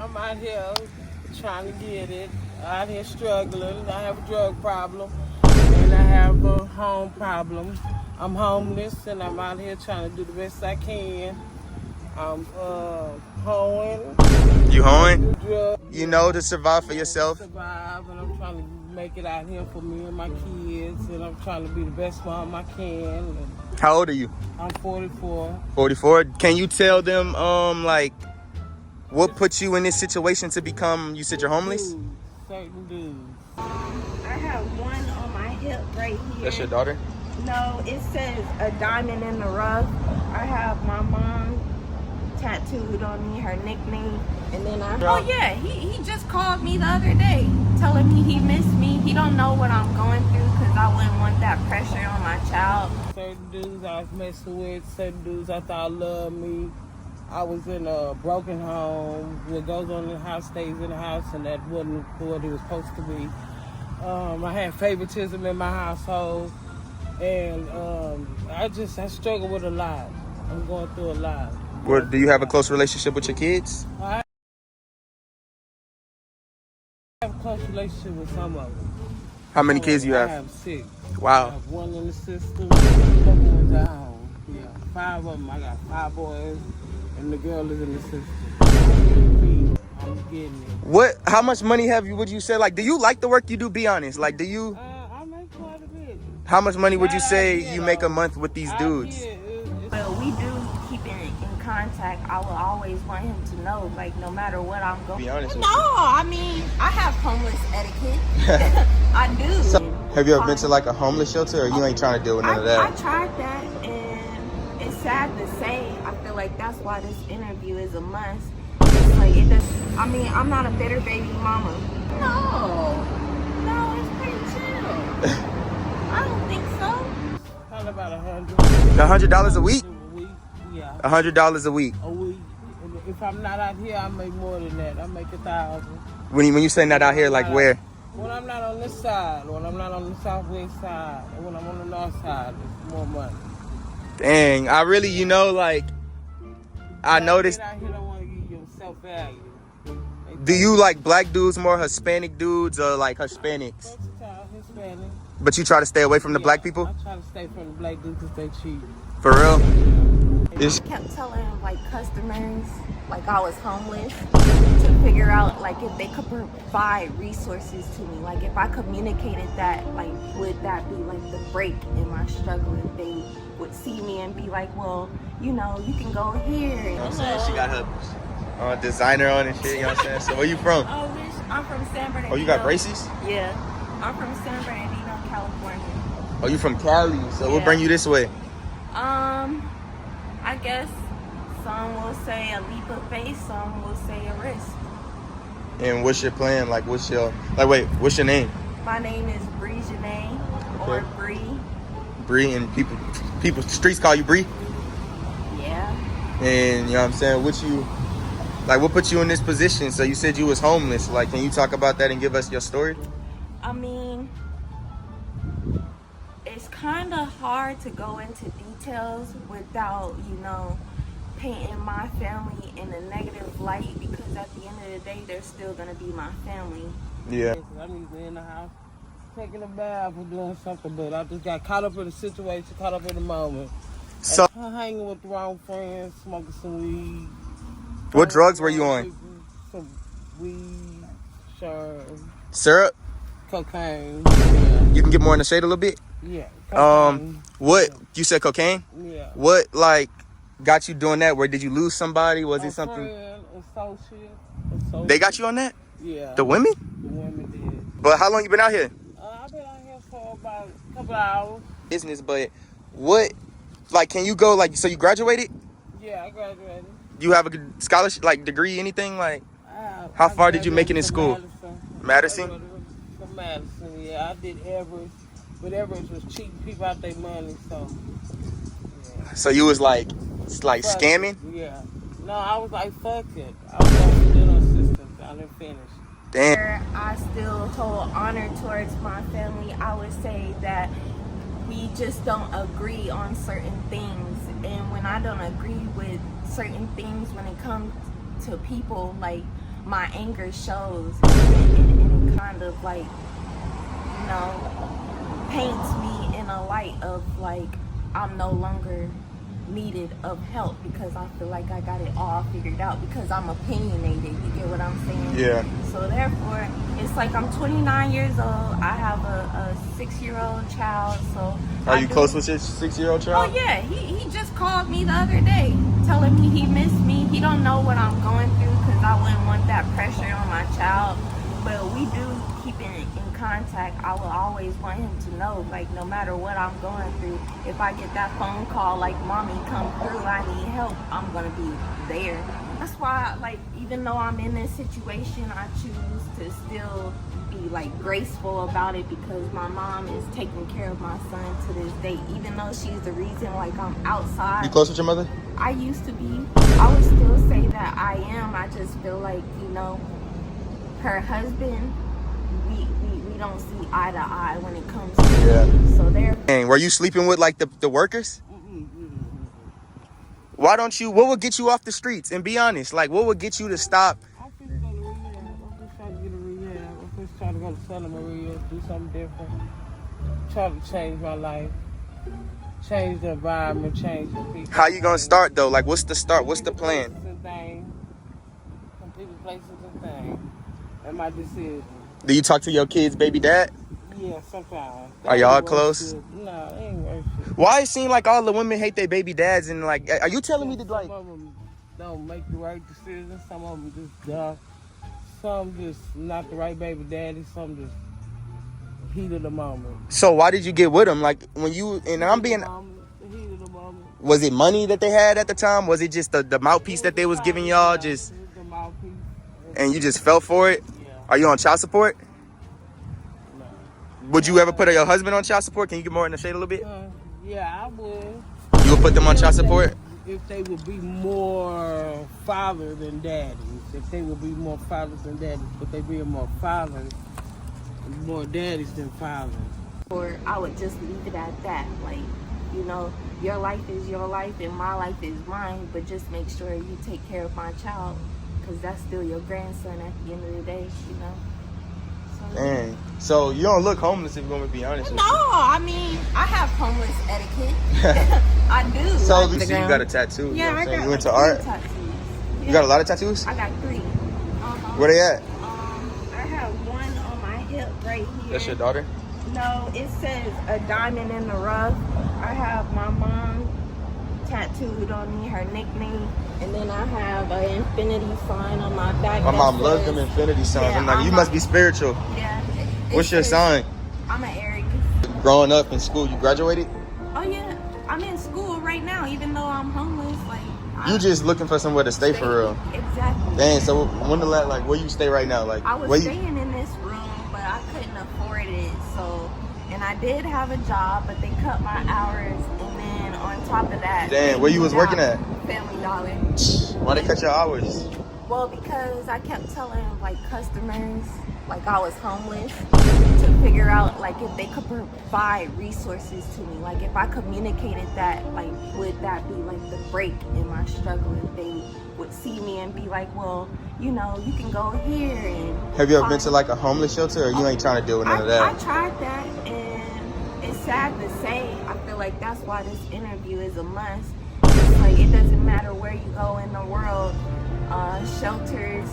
I'm out here trying to get it. Out here struggling. I have a drug problem and I have a home problem. I'm homeless and I'm out here trying to do the best I can. I'm hoeing. You hoeing? Drugs. You know, to survive for yourself? Survive, and I'm trying to make it out here for me and my kids, and I'm trying to be the best mom I can. And How old are you? I'm 44. 44. Can you tell them, like, what put you in this situation to become, you said you're homeless? Dudes, certain dudes. I have one on my hip right here. That's your daughter? No, it says a diamond in the rough. I have my mom tattooed on me, her nickname, and then oh yeah, he just called me the other day telling me he missed me. He don't know what I'm going through because I wouldn't want that pressure on my child. Certain dudes I was messing with, certain dudes I thought loved me. I was in a broken home. What goes on in the house stays in the house, and that wasn't what it was supposed to be. I had favoritism in my household, and I struggle with a lot. I'm going through a lot. Well, do you have a close relationship with your kids? I have a close relationship with some of them. How many kids do you have? I have 6. Wow. I have one in the system, a couple ones at home. Yeah, 5 of them. I got 5 boys, and the girl is in the system. I'm getting it. How much money would you say, like, do you like the work you do? Be honest. Like, do you? I make quite a bit. How much money would you say you make a month with these dudes? Well, we do keep in contact. I will always want him to know, like, no matter what I'm going. Be honest with No, I mean, I have homeless etiquette. I do. So, have you ever been to like a homeless shelter, or you ain't trying to deal with none of that? I tried that, and it's sad to say. I feel like that's why this interview is a must. It's like it does. I mean, I'm not a bitter baby mama. No, it's pretty chill. I don't think so. Probably about $100. $100 a week? Yeah. $100 a week. A week. If I'm not out here, I make more than that. I make 1,000. When you say not out here, like where? When I'm not on this side, when I'm not on the southwest side, or when I'm on the north side, it's more money. Dang, I really, like, I noticed. Out here, don't want to give you self-value. Do you like black dudes more, Hispanic dudes, or like Hispanics? Versatile, Hispanic. But you try to stay away from the black people? I try to stay from the black dudes because they cheap. For real? I kept telling like customers like I was homeless to figure out like if they could provide resources to me. Like if I communicated that, like would that be like the break in my struggle? If they would see me and be like, well, you can go here. You know what I'm saying? She got her designer on and shit, you know what I'm saying? So where you from? Oh, I'm from San Bernardino. Oh, you got braces? Yeah. I'm from San Bernardino, California. Oh, you from Cali, so what bring you this way? I guess some will say a leap of faith, some will say a risk. And what's your plan? Like, what's your name? My name is Bree Janae, or Bree. Bree, and people streets call you Bree? Yeah. And you know what I'm saying? What put you in this position? So you said you was homeless. Like, can you talk about that and give us your story? I mean, it's kind of hard to go into details without, painting my family in a negative light, because at the end of the day, they're still going to be my family. Yeah. I'm either in the house taking a bath or doing something, but I just got caught up in the situation, caught up in the moment. So, hanging with the wrong friends, smoking some weed. what drugs were you on? Some weed, Syrup? cocaine. Yeah. You can get more in the shade a little bit? Yeah. Cocaine. What? You said cocaine? Yeah. What, got you doing that? Where did you lose somebody? Was it something? Friend, associate. They got you on that? Yeah. The women? The women did. But how long you been out here? I've been out here for about a couple hours. Business, but what, can you go, so you graduated? Yeah, I graduated. You have a good scholarship, degree, anything? How far did you make it in school? Madison? From Madison, yeah. I did Everett, but Everett was cheating people out their money, so. Yeah. So you was scamming? Yeah. No, I was like, fuck it. I was on student assistance. I didn't finish. Damn. I still hold honor towards my family. I would say that we just don't agree on certain things. And when I don't agree with certain things when it comes to people, my anger shows, and it kind of like, you know, paints me in a light of like I'm no longer needed of help because I feel like I got it all figured out because I'm opinionated. You get what I'm saying? Yeah. So therefore, it's like I'm 29 years old. I have a 6-year-old child. So Are you close with your 6-year-old child? Oh yeah, he just called me the other day, telling me he missed me. He don't know what I'm going through because I wouldn't want that pressure on my child. But we do keep in contact. I will always want him to know, like, no matter what I'm going through, if I get that phone call, like, mommy, come through, I need help, I'm gonna be there. That's why, like, even though I'm in this situation, I choose to still be, like, graceful about it because my mom is taking care of my son to this day, even though she's the reason, like, I'm outside. You close with your mother? I used to be. I would still say that I am. I just feel like, you know, her husband, we don't see eye to eye when it comes to it. So there. And were you sleeping with like the workers? Why don't you, what would get you off the streets? And be honest, like what would get you to stop? I'm just going to rehab. I'm just trying to get a rehab. I'm just trying to go to Santa Maria, do something different. Try to change my life. Change the environment, change the people. How you gonna start though? Like what's the start? What's the plan? Complete places and things. And my decision. Do you talk to your kids' baby dad? Yeah, sometimes. Are y'all close? No, they ain't worth it. Why it seem like all the women hate their baby dads and like, are you telling me that like... Some of them don't make the right decisions. Some of them just dumb. Some just not the right baby daddy. Some just heat of the moment. So why did you get with them? Like when you, and I'm being... The heat of the moment. Was it money that they had at the time? Was it just the mouthpiece that they was giving y'all? Just... The mouthpiece. And you just fell for it? Yeah. Are you on child support? No. Would you ever put your husband on child support? Can you get more in the shade a little bit? Yeah, I would. You would put them on child support? If they would be more father than daddies. If they would be more fathers than daddies. But they be more fathers, more daddies than fathers. Or I would just leave it at that. Like, you know, your life is your life and my life is mine. But just make sure you take care of my child. Because that's still your grandson at the end of the day, you know. So, Dang. So you don't look homeless if you're going to be honest with no, you. I mean, I have homeless etiquette. I do. So like you see you got a tattoo. Yeah, you know I got you into like art? 3 tattoos. Yeah. You got a lot of tattoos? I got 3. Where they at? I have one on my hip right here. That's your daughter? No, it says a diamond in the rough. I have my mom tattooed on me, her nickname, and then I have an infinity sign on my back. My mom loves them infinity signs. Yeah, I'm like, you must be spiritual. Yeah. What's your sign? I'm an Aries. Growing up in school, you graduated? Oh yeah, I'm in school right now, even though I'm homeless. Like You just looking for somewhere to stay for real. Exactly. Dang, so when the like where you stay right now? Like I was where staying in this room, but I couldn't afford it. So, and I did have a job, but they cut my hours. And then on top of that, Damn, where you was working at? Family Dollar. Why they cut your hours? Well, because I kept telling like customers like I was homeless to figure out like if they could provide resources to me. Like if I communicated that, like would that be like the break in my struggle? If they would see me and be like, well, you know, you can go here and... Have you ever been to like a homeless shelter, or you ain't trying to deal with none of that? I tried that, and it's sad to say, I feel like that's why this interview is a must. It's like it doesn't matter where you go in the world, shelters,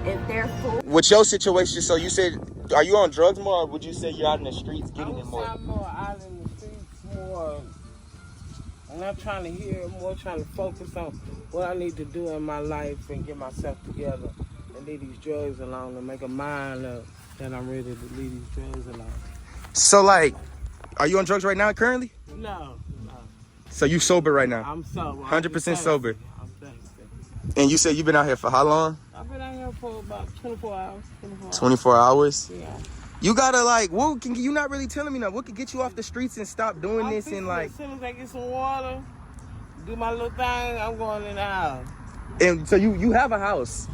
if they're full. With your situation, so you said, are you on drugs more, or would you say you're out in the streets getting it more? I'm more out in the streets more. I'm not trying to hear, more trying to focus on what I need to do in my life and get myself together and leave these drugs alone and make a mind up that I'm ready to leave these drugs alone. So like, are you on drugs right now currently? No. So you sober right now? I'm sober. 100% sober. I'm thirsty. And you said you've been out here for how long? I've been out here for about 24 hours. 24 hours? Yeah. You gotta like, what can you not really telling me now? What could get you off the streets and stop doing this and like... As soon as I get some water, do my little thing, I'm going in the house. And so you have a house?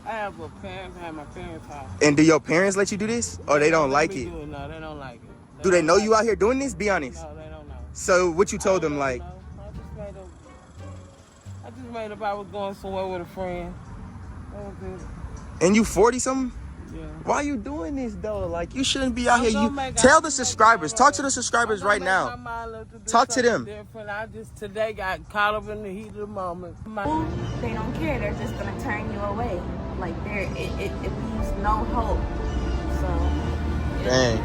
I have my parents' house. And do your parents let you do this? Or they don't like it? No, they don't like it. Do they know you out here doing this? Be honest. No, they don't know. So what you told them like... I just made up I was going somewhere with a friend. That was something. And you 40 something? Yeah. Why you doing this though? Like you shouldn't be out I'm here. gonna You make- tell I'm the gonna make subscribers. my Talk to the mind- subscribers I'm gonna right make now. my mind up to do Talk to something them. Different. I just today got caught up in the heat of the moment. They don't care. They're just gonna turn you away. Like it leaves no hope. So Dang.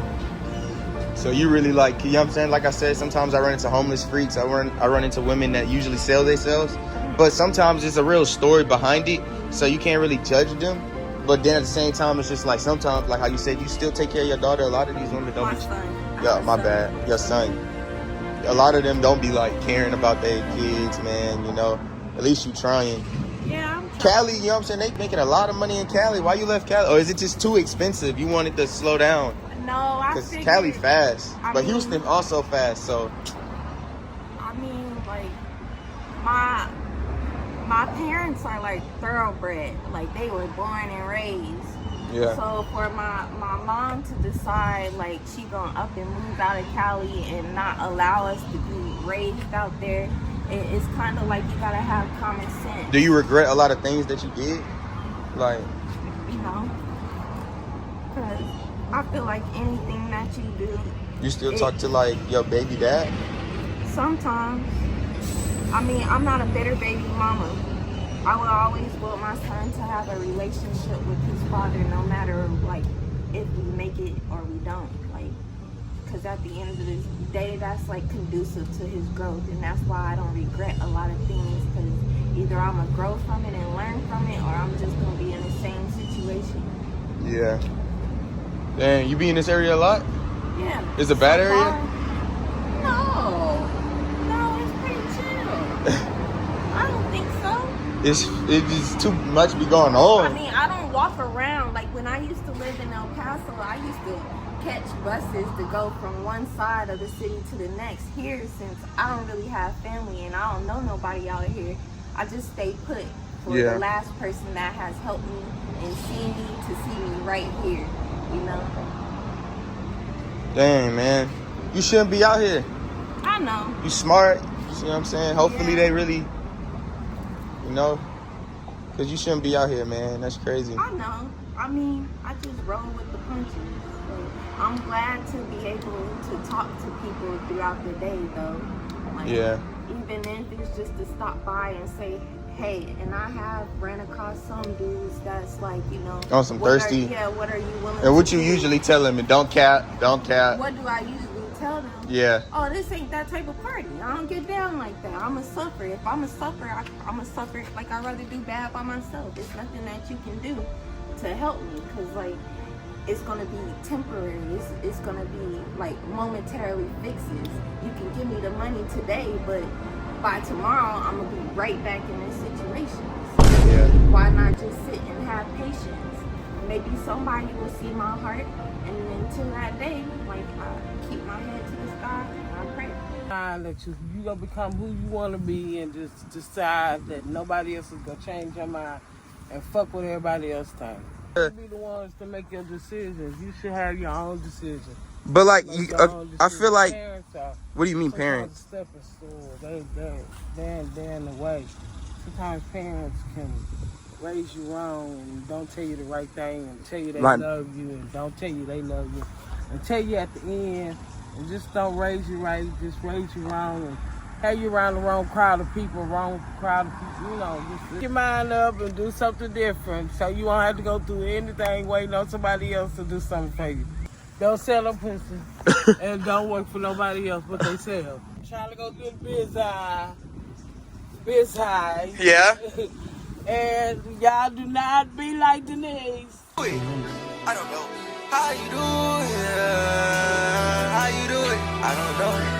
So you really like, you know what I'm saying? Like I said, sometimes I run into homeless freaks. I run into women that usually sell themselves. But sometimes there's a real story behind it. So you can't really judge them. But then at the same time, it's just like sometimes, like how you said, you still take care of your daughter. A lot of these women don't my be. son. Yeah, my bad. Your son. A lot of them don't be like caring about their kids, man. You know, at least you trying. Yeah, I'm trying. Cali, you know what I'm saying? They making a lot of money in Cali. Why you left Cali? Or is it just too expensive? You wanted to slow down? No, I Because figured. Cali fast, I but mean- Houston also fast. So I mean, like my parents are like thoroughbred. Like they were born and raised. yeah, So for my mom to decide like she gonna up and move out of Cali and not allow us to be raised out there, it's kind of like you gotta have common sense. do you regret a lot of things that you did? Like, You know, because I feel like anything that you do, you still talk to like your baby dad? sometimes. I mean, I'm not a bitter baby mama. I will always want my son to have a relationship with his father, no matter like if we make it or we don't. Like, because at the end of the day, that's like conducive to his growth, and that's why I don't regret a lot of things. Because either I'm gonna grow from it and learn from it, or I'm just gonna be in the same situation. Yeah. Dang, you be in this area a lot? Yeah. Is it a bad So area? far, no, it's pretty chill. I don't think so. It's too much be going on. I mean, I don't walk around. Like, when I used to live in El Paso, I used to catch buses to go from one side of the city to the next. Here, since I don't really have family and I don't know nobody out here, I just stay put for Yeah. the last person that has helped me and seen me to see me right here, you know? Dang, man. You shouldn't be out here. I know. You smart. You see what I'm saying? Hopefully Yeah. they really, you know, because you shouldn't be out here, man. That's crazy. I know. I mean, I just roll with the punches. So I'm glad to be able to talk to people throughout the day, though. Like, Yeah. Even if it's just to stop by and say, hey, and I have ran across some dudes that's like, you know, On some what are- thirsty. what are you willing And what to you do? usually tell them, and don't cap. What do I usually tell them? Yeah. Oh, this ain't that type of party. I don't get down like that. I'm a suffer. If I'm a suffer, I'm a suffer. Like, I'd rather do bad by myself. It's nothing that you can do to help me. Because, like, it's going to be temporary. It's going to be, like, momentarily fixes. You can give me the money today, but by tomorrow, I'm going to be right back in this situation. So Yeah. why not just sit and have patience? Maybe somebody will see my heart, and until that day, like, I keep my head to the sky and I pray. That you gonna become who you want to be, and just decide that nobody else is gonna change your mind and fuck what everybody else thinks. You be the ones to make your decisions. You should have your own decision. But like, Make you, your own I decision. feel like, Parents are what do you mean, sometimes parents? stepping stools. They're in the way. Sometimes parents can raise you wrong and don't tell you the right thing, and tell you they Right. love you and don't tell you they love you, and tell you at the end, and just don't raise you right, just raise you wrong and have you around the wrong crowd of people, you know, just get your mind up and do something different so you won't have to go through anything waiting on somebody else to do something for you. Don't sell no pussy and don't work for nobody else but they sell. Trying to go through the biz high. Yeah. And y'all do not be like Denise. I don't know how you do it. How you do it? I don't know.